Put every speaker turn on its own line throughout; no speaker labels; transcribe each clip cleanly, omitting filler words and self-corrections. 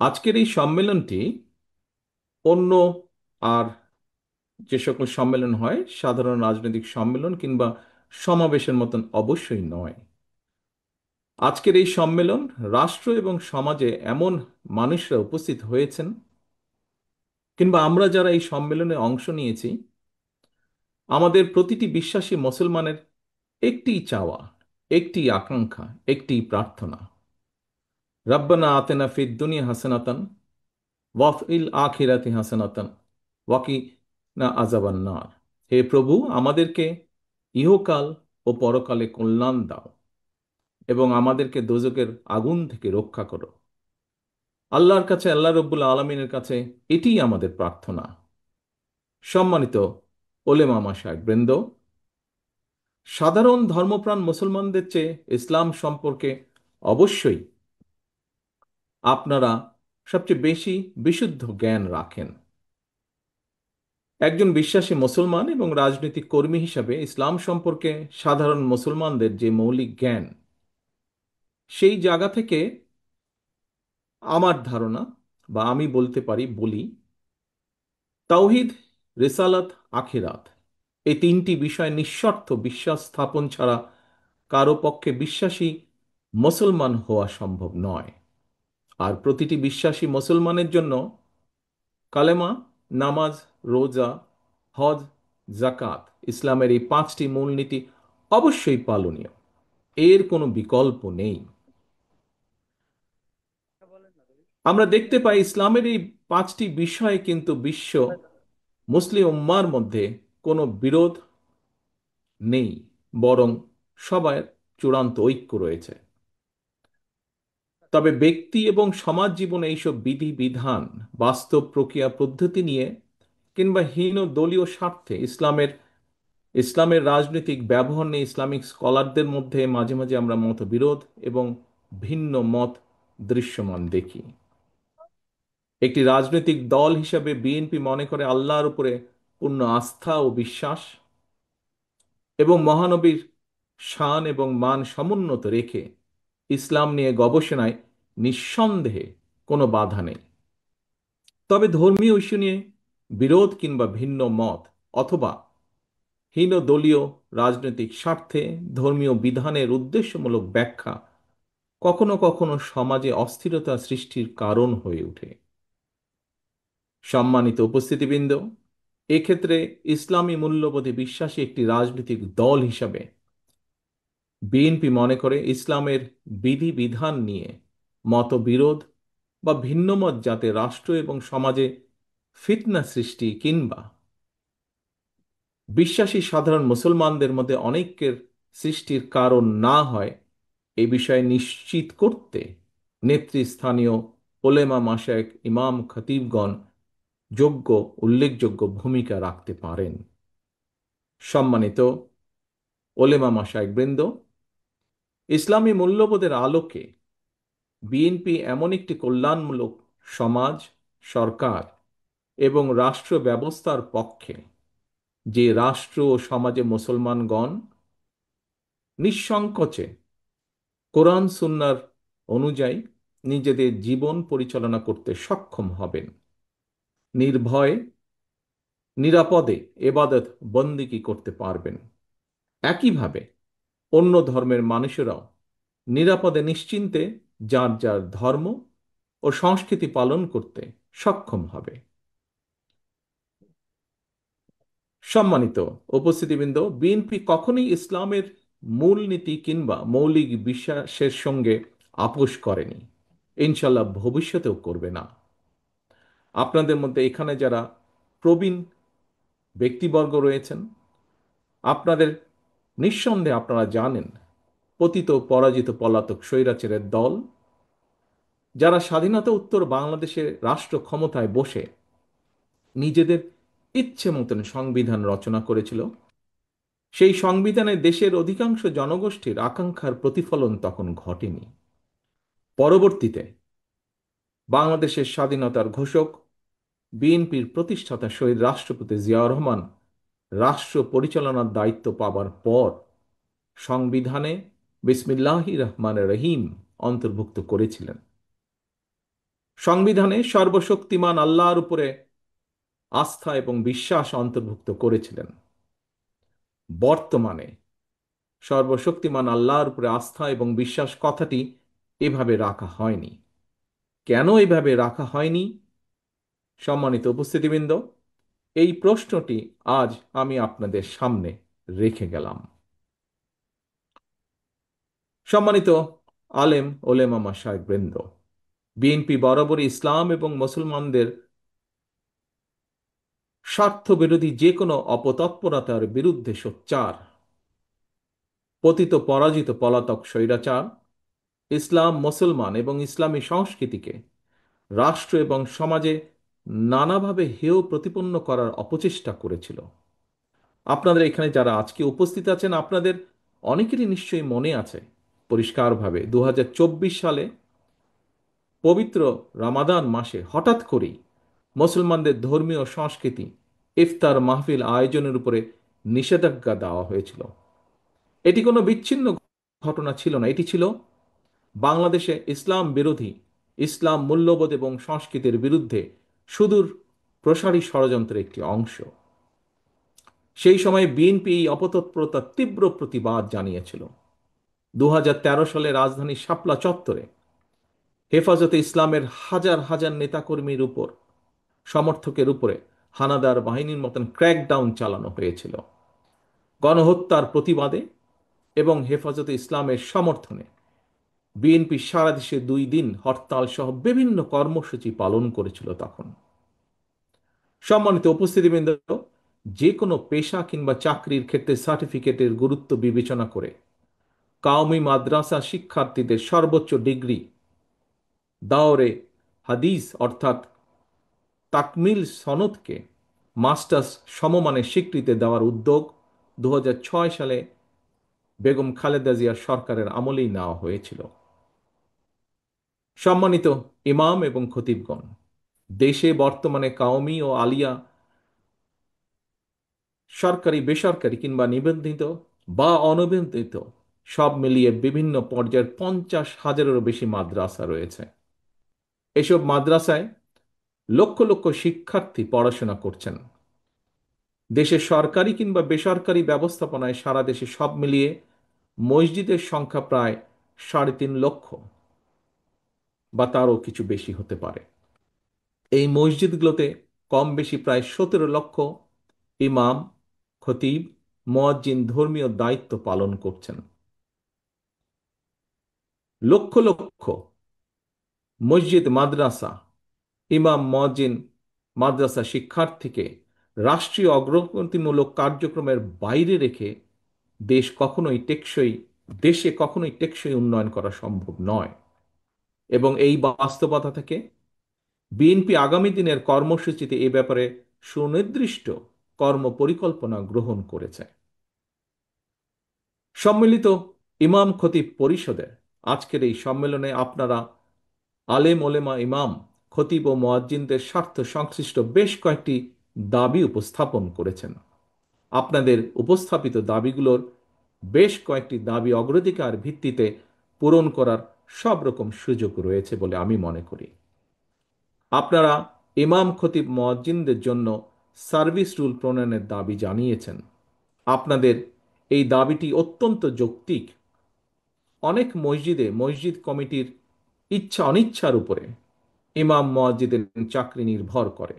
আজকের এই সম্মেলনটি অন্য আর যে সকল সম্মেলন হয় সাধারণ রাজনৈতিক সম্মেলন কিংবা সমাবেশের মতন অবশ্যই নয়। আজকের এই সম্মেলন রাষ্ট্র এবং সমাজে এমন মানুষরা উপস্থিত হয়েছেন কিংবা আমরা যারা এই সম্মেলনে অংশ নিয়েছি, আমাদের প্রতিটি বিশ্বাসী মুসলমানের একটি চাওয়া, একটি আকাঙ্ক্ষা, একটি প্রার্থনা। রব্বানা আতেনা ফিদ দুনিয়া হাসানাতান ওয়াফিল আখিরাতি হাসানাতান ওয়াকি না আজাবান নার। হে প্রভু, আমাদেরকে ইহকাল ও পরকালে কল্যাণ দাও এবং আমাদেরকে দোজকের আগুন থেকে রক্ষা করো। আল্লাহর কাছে, আল্লাহ রব্বুল আলমিনের কাছে এটিই আমাদের প্রার্থনা। সম্মানিত ওলেমা মাশায়েখ বৃন্দ, সাধারণ ধর্মপ্রাণ মুসলমানদের চেয়ে ইসলাম সম্পর্কে অবশ্যই আপনারা সবচেয়ে বেশি বিশুদ্ধ জ্ঞান রাখেন। একজন বিশ্বাসী মুসলমান এবং রাজনৈতিক কর্মী হিসাবে ইসলাম সম্পর্কে সাধারণ মুসলমানদের যে মৌলিক জ্ঞান, সেই জায়গা থেকে আমার ধারণা বা আমি বলতে পারি বলি, তাওহিদ, রিসালাত, আখিরাত এই তিনটি বিষয় নিঃশর্ত বিশ্বাস স্থাপন ছাড়া কারো পক্ষে বিশ্বাসী মুসলমান হওয়া সম্ভব নয়। আর প্রতিটি বিশ্বাসী মুসলমানের জন্য কালেমা, নামাজ, রোজা, হজ, জাকাত ইসলামের এই পাঁচটি মূলনীতি অবশ্যই পালনীয়, এর কোনো বিকল্প নেই। আমরা দেখতে পাই ইসলামের এই পাঁচটি বিষয়ে কিন্তু বিশ্ব মুসলিম উম্মার মধ্যে কোনো বিরোধ নেই, বরং সবার চূড়ান্ত ঐক্য রয়েছে। তবে ব্যক্তি এবং সমাজ জীবনে এইসব বিধি বিধান, বাস্তব প্রক্রিয়া পদ্ধতি নিয়ে কিংবা হীন দলীয় স্বার্থে ইসলামের রাজনৈতিক ব্যবহার নিয়ে ইসলামিক স্কলারদের মধ্যে মাঝে মাঝে আমরা মতবিরোধ এবং ভিন্ন মত দৃশ্যমান দেখি। একটি রাজনৈতিক দল হিসাবে বিএনপি মনে করে আল্লাহর উপরে পূর্ণ আস্থা ও বিশ্বাস এবং মহানবীর শান এবং মান সমুন্নত রেখে ইসলাম নিয়ে গবেষণায় নিঃসন্দেহে কোনো বাধা নেই। তবে ধর্মীয় ইস্যু নিয়ে বিরোধ কিংবা ভিন্ন মত অথবা হীন দলীয় রাজনৈতিক স্বার্থে ধর্মীয় বিধানের উদ্দেশ্যমূলক ব্যাখ্যা কখনো কখনো সমাজে অস্থিরতা সৃষ্টির কারণ হয়ে ওঠে। সম্মানিত উপস্থিতিবৃন্দ, এক্ষেত্রে ইসলামী মূল্যবোধে বিশ্বাসী একটি রাজনৈতিক দল হিসাবে বিএনপি মনে করে ইসলামের বিধি বিধান নিয়ে মতবিরোধ বা ভিন্নমত যাতে রাষ্ট্র এবং সমাজে ফিতনা সৃষ্টি কিংবা বিশ্বাসী সাধারণ মুসলমানদের মধ্যে অনৈক্যের সৃষ্টির কারণ না হয়, এ বিষয়ে নিশ্চিত করতে নেতৃস্থানীয় ওলেমা মাশায়েখ, ইমাম খতিবগণ যোগ্য উল্লেখযোগ্য ভূমিকা রাখতে পারেন। সম্মানিত ওলেমা মাশায়েখ বৃন্দ, ইসলামী মূল্যবোধের আলোকে বিএনপি এমন একটি কল্যাণমূলক সমাজ, সরকার এবং রাষ্ট্র ব্যবস্থার পক্ষে যে রাষ্ট্র ও সমাজে মুসলমানগণ নিঃসংকোচে কোরআন সুন্নাহর অনুযায়ী নিজেদের জীবন পরিচালনা করতে সক্ষম হবেন, নির্ভয়ে নিরাপদে এবাদত বন্দিগি করতে পারবেন। একইভাবে অন্য ধর্মের মানুষেরাও নিরাপদে নিশ্চিন্তে যার যার ধর্ম ও সংস্কৃতি পালন করতে সক্ষম হবে। সম্মানিত উপস্থিতিবৃন্দ, বিএনপি কখনোই ইসলামের মূলনীতি কিংবা মৌলিক বিশ্বাসের সঙ্গে আপোষ করেনি, ইনশাল্লাহ ভবিষ্যতেও করবে না। আপনাদের মধ্যে এখানে যারা প্রবীণ ব্যক্তিবর্গ রয়েছেন, আপনাদের নিঃসন্দেহে আপনারা জানেন পতিত পরাজিত পলাতক স্বৈরাচারের দল যারা স্বাধীনতা উত্তর বাংলাদেশের রাষ্ট্র ক্ষমতায় বসে নিজেদের ইচ্ছে মতন সংবিধান রচনা করেছিল, সেই সংবিধানে দেশের অধিকাংশ জনগোষ্ঠীর আকাঙ্ক্ষার প্রতিফলন তখন ঘটেনি। পরবর্তীতে বাংলাদেশের স্বাধীনতার ঘোষক বিএনপির প্রতিষ্ঠাতা শহীদ রাষ্ট্রপতি জিয়াউর রহমান রাষ্ট্র পরিচালনার দায়িত্ব পাবার পর সংবিধানে বিসমিল্লাহির রহমানির রহিম অন্তর্ভুক্ত করেছিলেন। সংবিধানে সর্বশক্তিমান আল্লাহর উপরে আস্থা এবং বিশ্বাস অন্তর্ভুক্ত করেছিলেন। বর্তমানে সর্বশক্তিমান আল্লাহর উপরে আস্থা এবং বিশ্বাস কথাটি এভাবে রাখা হয়নি। কেন এভাবে রাখা হয়নি? সম্মানিত উপস্থিতিবৃন্দ, এই প্রশ্নটি আজ আমি আপনাদের সামনে রেখে গেলাম। সম্মানিত আলেম ওলেমা মাশায়েখবৃন্দ, বিএনপি বরাবরই ইসলাম এবং মুসলমানদের স্বার্থবিরোধী যে কোনো অপতৎপরতার বিরুদ্ধে সোচ্চার। পতিত পরাজিত পলাতক স্বৈরাচার ইসলাম, মুসলমান এবং ইসলামী সংস্কৃতিকে রাষ্ট্র এবং সমাজে নানাভাবে হেয় প্রতিপন্ন করার অপচেষ্টা করেছিল। আপনাদের এখানে যারা আজকে উপস্থিত আছেন, আপনাদের অনেকেরই নিশ্চয়ই মনে আছে পরিষ্কারভাবে 2024 সালে পবিত্র রামাদান মাসে হঠাৎ করেই মুসলমানদের ধর্মীয় সংস্কৃতি ইফতার মাহফিল আয়োজনের উপরে নিষেধাজ্ঞা দেওয়া হয়েছিল। এটি কোনো বিচ্ছিন্ন ঘটনা ছিল না, এটি ছিল বাংলাদেশে ইসলাম বিরোধী, ইসলাম মূল্যবোধ এবং সংস্কৃতির বিরুদ্ধে সুদূর প্রসারী ষড়যন্ত্রের একটি অংশ। সেই সময় বিএনপি এই অপতৎপরতার তীব্র প্রতিবাদ জানিয়েছিল। 2013 সালে রাজধানীর শাপলা চত্বরে হেফাজতে ইসলামের হাজার হাজার নেতাকর্মীর উপর, সমর্থকের উপরে হানাদার বাহিনীর মতন ক্র্যাকডাউন চালানো হয়েছিল। গণহত্যার প্রতিবাদে এবং হেফাজতে ইসলামের সমর্থনে বিএনপি সারা দেশে 2 দিন হরতাল সহ বিভিন্ন কর্মসূচি পালন করেছিল তখন। সম্মানিত উপস্থিতিবৃন্দ, যে কোনো পেশা কিংবা চাকরির ক্ষেত্রে সার্টিফিকেটের গুরুত্ব বিবেচনা করে কাওমি মাদ্রাসা শিক্ষার্থীদের সর্বোচ্চ ডিগ্রি দাওরে হাদিস অর্থাৎ তাকমিল সনদকে মাস্টার্স সমমানের স্বীকৃতি দেওয়ার উদ্যোগ 2006 সালে বেগম খালেদা জিয়ার সরকারের আমলেই নেওয়া হয়েছিল। সম্মানিত ইমাম এবং খতিবগণ, দেশে বর্তমানে কাওমি ও আলিয়া সরকারি, বেসরকারি কিংবা নিবন্ধিত বা অনিবন্ধিত সব মিলিয়ে বিভিন্ন পর্যায়ের 50,000-এরও বেশি মাদ্রাসা রয়েছে। এসব মাদ্রাসায় লক্ষ লক্ষ শিক্ষার্থী পড়াশোনা করছেন। দেশের সরকারি কিংবা বেসরকারি ব্যবস্থাপনায় সারা দেশে সব মিলিয়ে মসজিদের সংখ্যা প্রায় 3.5 লক্ষ বা তারও কিছু বেশি হতে পারে। এই মসজিদগুলোতে কম বেশি প্রায় 17 লক্ষ ইমাম, খতিব, মুয়াজ্জিন ধর্মীয় দায়িত্ব পালন করছেন। লক্ষ লক্ষ মসজিদ, মাদ্রাসা, ইমাম, মুয়াজ্জিন, মাদ্রাসা শিক্ষার্থীকে রাষ্ট্রীয় অগ্রগতিমূলক কার্যক্রমের বাইরে রেখে দেশে কখনোই টেকসই উন্নয়ন করা সম্ভব নয়। এবং এই বাস্তবতা থেকে বিএনপি আগামী দিনের কর্মসূচিতে এ ব্যাপারে সুনির্দিষ্ট কর্মপরিকল্পনা গ্রহণ করেছে। সম্মিলিত ইমাম খতিব পরিষদের আজকের এই সম্মেলনে আপনারা আলেম ওলেমা, ইমাম, খতিব ও মুয়াজ্জিনদের স্বার্থ সংশ্লিষ্ট বেশ কয়েকটি দাবি উপস্থাপন করেছেন। আপনাদের উপস্থাপিত দাবিগুলোর বেশ কয়েকটি দাবি অগ্রাধিকার ভিত্তিতে পূরণ করার সব রকম সুযোগ রয়েছে বলে আমি মনে করি। আপনারা ইমাম, খতিব, মুয়াজ্জিনদের জন্য সার্ভিস রুল প্রণয়নের দাবি জানিয়েছেন। আপনাদের এই দাবিটি অত্যন্ত যৌক্তিক। অনেক মসজিদে মসজিদ কমিটির ইচ্ছা অনিচ্ছার উপরে ইমাম মুয়াজ্জিনের চাকরি নির্ভর করে।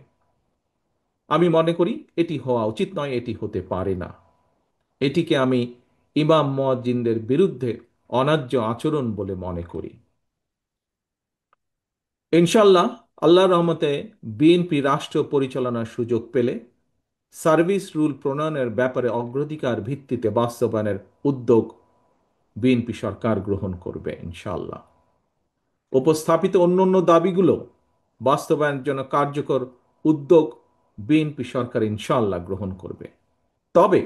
আমি মনে করি এটি হওয়া উচিত নয়, এটি হতে পারে না। এটিকে আমি ইমাম মুয়াজ্জিনদের বিরুদ্ধে অন্যায্য আচরণ বলে মনে করি। ইনশাল্লাহ, আল্লাহর রহমতে বিএনপি রাষ্ট্র পরিচালনার সুযোগ পেলে সার্ভিস রুল প্রণয়নের ব্যাপারে অগ্রাধিকার ভিত্তিতে বাস্তবায়নের উদ্যোগ বিএনপি সরকার গ্রহণ করবে ইনশাল্লাহ। উপস্থাপিত অন্যান্য দাবিগুলো বাস্তবায়নের জন্য কার্যকর উদ্যোগ বিএনপি সরকার ইনশাল্লাহ গ্রহণ করবে। তবে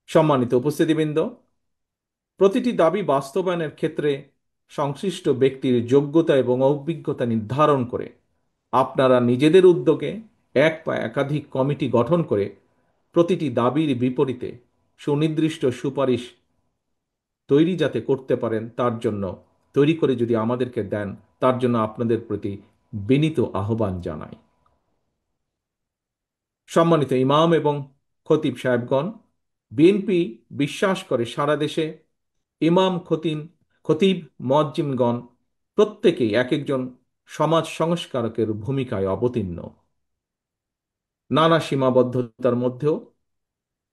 সম্মানিত উপস্থিতিবৃন্দ, প্রতিটি দাবি বাস্তবায়নের ক্ষেত্রে সংশ্লিষ্ট ব্যক্তির যোগ্যতা এবং অভিজ্ঞতা নির্ধারণ করে আপনারা নিজেদের উদ্যোগে এক বা একাধিক কমিটি গঠন করে প্রতিটি দাবির বিপরীতে সুনির্দিষ্ট সুপারিশ তৈরি যাতে করতে পারেন তার জন্য তৈরি করে যদি আমাদেরকে দেন, তার জন্য আপনাদের প্রতি বিনীত আহ্বান জানাই। সম্মানিত ইমাম এবং খতিব সাহেবগণ, বিএনপি বিশ্বাস করে সারা দেশে ইমাম, খতিব, মুয়াজ্জিমগণ প্রত্যেকেই এক একজন সমাজ সংস্কারকের ভূমিকায় অবতীর্ণ। নানা সীমাবদ্ধতার মধ্যেও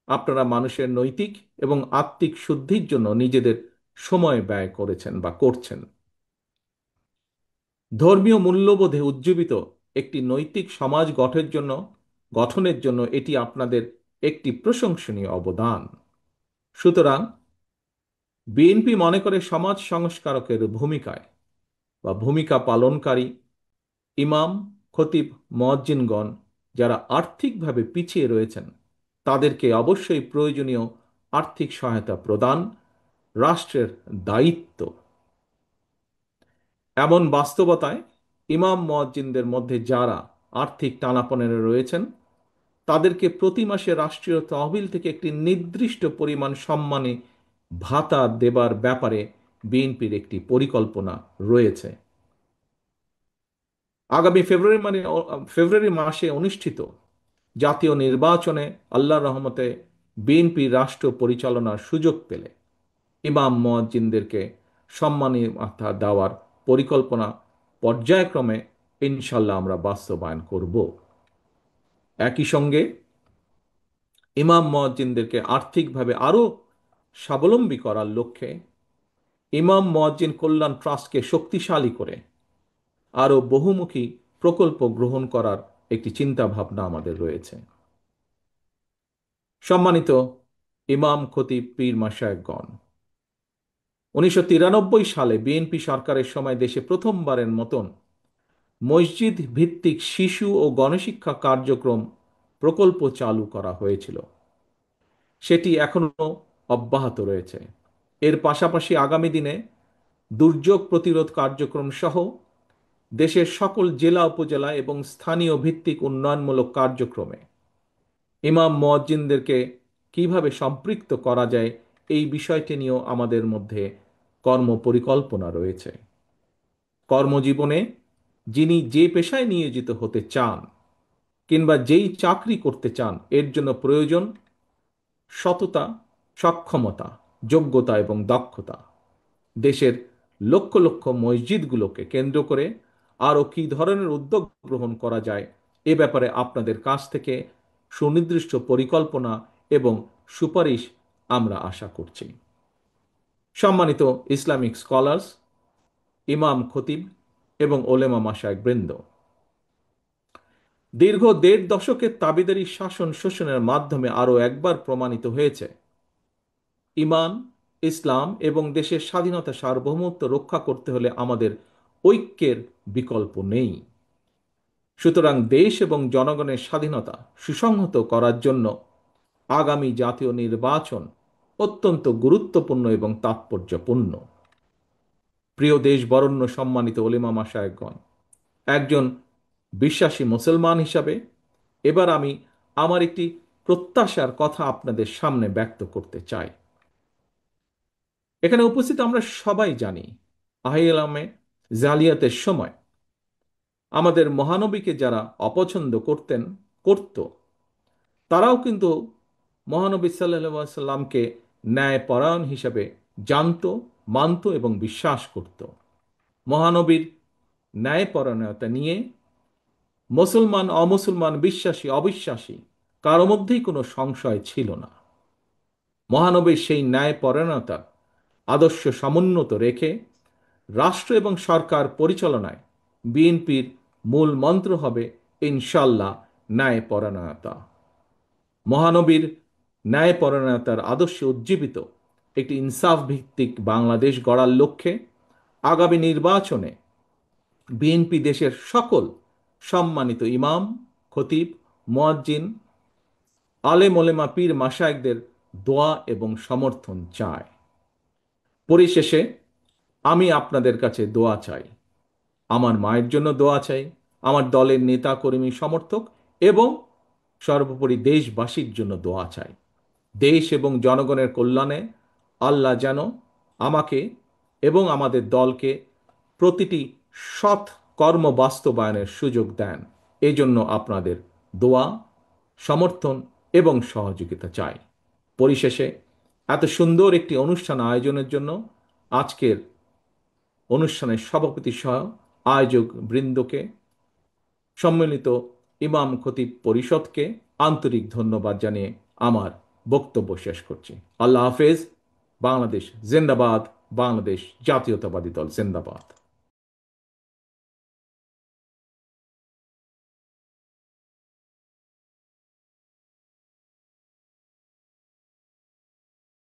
আপনারা মানুষের নৈতিক এবং আত্মিক শুদ্ধির জন্য নিজেদের সময় ব্যয় করেছেন বা করছেন। ধর্মীয় মূল্যবোধে উজ্জীবিত একটি নৈতিক সমাজ গঠনের জন্য এটি আপনাদের একটি প্রশংসনীয় অবদান। সুতরাং বিএনপি মনে করে সমাজ সংস্কারকের ভূমিকা পালনকারী ইমাম, খতিব, মুয়াজ্জিনগণ যারা আর্থিকভাবে পিছিয়ে রয়েছেন তাদেরকে অবশ্যই প্রয়োজনীয় আর্থিক সহায়তা প্রদান রাষ্ট্রের দায়িত্ব। এমন বাস্তবতায় ইমাম, মুয়াজ্জিনদের মধ্যে যারা আর্থিক টানাপোড়েনে রয়েছেন তাদেরকে প্রতি মাসে রাষ্ট্রীয় তহবিল থেকে একটি নির্দিষ্ট পরিমাণ সম্মানী ভাতা দেবার ব্যাপারে বিএনপির একটি পরিকল্পনা রয়েছে। আগামী ফেব্রুয়ারি মাসে অনুষ্ঠিত জাতীয় নির্বাচনে আল্লাহর রহমতে বিএনপি রাষ্ট্র পরিচালনার সুযোগ পেলে ইমাম, মুয়াজ্জিনদেরকে সম্মানী ভাতা দেওয়ার পরিকল্পনা পর্যায়ক্রমে ইনশাল্লাহ আমরা বাস্তবায়ন করব। একই সঙ্গে ইমাম, মুয়াজ্জিনদেরকে আর্থিকভাবে আরও স্বাবলম্বী করার লক্ষ্যে ইমাম মুয়াজ্জিন কল্যাণ ট্রাস্টকে শক্তিশালী করে আরও বহুমুখী প্রকল্প গ্রহণ করার একটি চিন্তা ভাবনা আমাদের রয়েছে। সম্মানিত ইমাম, খতিব, পীর মাশায়েখগণ, 1993 সালে বিএনপি সরকারের সময় দেশে প্রথমবারের মতন মসজিদ ভিত্তিক শিশু ও গণশিক্ষা কার্যক্রম প্রকল্প চালু করা হয়েছিল। সেটি এখনো অব্যাহত রয়েছে। এর পাশাপাশি আগামী দিনে দুর্যোগ প্রতিরোধ কার্যক্রম সহ দেশের সকল জেলা, উপজেলা এবং স্থানীয় ভিত্তিক উন্নয়নমূলক কার্যক্রমে ইমাম, মুয়াজ্জিনদেরকে কিভাবে সম্পৃক্ত করা যায় এই বিষয়টি নিয়েও আমাদের মধ্যে কর্মপরিকল্পনা রয়েছে। কর্মজীবনে যিনি যে পেশায় নিয়োজিত হতে চান কিংবা যেই চাকরি করতে চান এর জন্য প্রয়োজন সততা, সক্ষমতা, যোগ্যতা এবং দক্ষতা। দেশের লক্ষ লক্ষ মসজিদগুলোকে কেন্দ্র করে আরও কী ধরনের উদ্যোগ গ্রহণ করা যায় এ ব্যাপারে আপনাদের কাছ থেকে সুনির্দিষ্ট পরিকল্পনা এবং সুপারিশ আমরা আশা করছি। সম্মানিত ইসলামিক স্কলার্স, ইমাম, খতিব এবং ওলেমা মাশায়েখ বৃন্দ, দীর্ঘ 1.5 দশকের তাবেদারি শাসন শোষণের মাধ্যমে আরও একবার প্রমাণিত হয়েছে ঈমান, ইসলাম এবং দেশের স্বাধীনতা, সার্বভৌমত্ব রক্ষা করতে হলে আমাদের ঐক্যের বিকল্প নেই। সুতরাং দেশ এবং জনগণের স্বাধীনতা সুসংহত করার জন্য আগামী জাতীয় নির্বাচন অত্যন্ত গুরুত্বপূর্ণ এবং তাৎপর্যপূর্ণ। প্রিয় দেশ বরেণ্য, সম্মানিত ওলেমা মাশায়েখগণ, একজন বিশ্বাসী মুসলমান হিসাবে এবার আমি আমার একটি প্রত্যাশার কথা আপনাদের সামনে ব্যক্ত করতে চাই। এখানে উপস্থিত আমরা সবাই জানি আহলামে জালিয়াতের সময় আমাদের মহানবীকে যারা অপছন্দ করত তারাও কিন্তু মহানবী সাল্লাল্লাহু আলাইহি সাল্লামকে ন্যায়পরায়ণ হিসাবে জানত, মানত এবং বিশ্বাস করত। মহানবীর ন্যায়পরায়ণতা নিয়ে মুসলমান, অমুসলমান, বিশ্বাসী, অবিশ্বাসী কারো মধ্যেই কোনো সংশয় ছিল না। মহানবীর সেই ন্যায়পরায়ণতার আদর্শ সমুন্নত রেখে রাষ্ট্র এবং সরকার পরিচালনায় বিএনপির মূল মন্ত্র হবে ইনশাল্লাহ ন্যায়পরায়ণতা। মহানবীর ন্যায়পরায়ণতার আদর্শে উজ্জীবিত একটি ইনসাফ ভিত্তিক বাংলাদেশ গড়ার লক্ষ্যে আগামী নির্বাচনে বিএনপি দেশের সকল সম্মানিত ইমাম, খতিব, মুয়াজ্জিন, আলেম, ওলেমা, পীর মাশায়েখদের দোয়া এবং সমর্থন চায়। পরিশেষে আমি আপনাদের কাছে দোয়া চাই, আমার মায়ের জন্য দোয়া চাই, আমার দলের নেতা, কর্মী, সমর্থক এবং সর্বোপরি দেশবাসীর জন্য দোয়া চাই। দেশ এবং জনগণের কল্যাণে আল্লাহ যেন আমাকে এবং আমাদের দলকে প্রতিটি সৎ কর্ম বাস্তবায়নের সুযোগ দেন। এই জন্য আপনাদের দোয়া, সমর্থন এবং সহযোগিতা চাই। পরিশেষে এত সুন্দর একটি অনুষ্ঠান আয়োজনের জন্য আজকের অনুষ্ঠানের সভাপতি সহ আয়োজক বৃন্দকে, সম্মিলিত ইমাম খতিব পরিষদকে আন্তরিক ধন্যবাদ জানিয়ে আমার বক্তব্য শেষ করছি। আল্লাহ হাফেজ। বাংলাদেশ জিন্দাবাদ। বাংলাদেশ জাতীয়তাবাদী দল জিন্দাবাদ।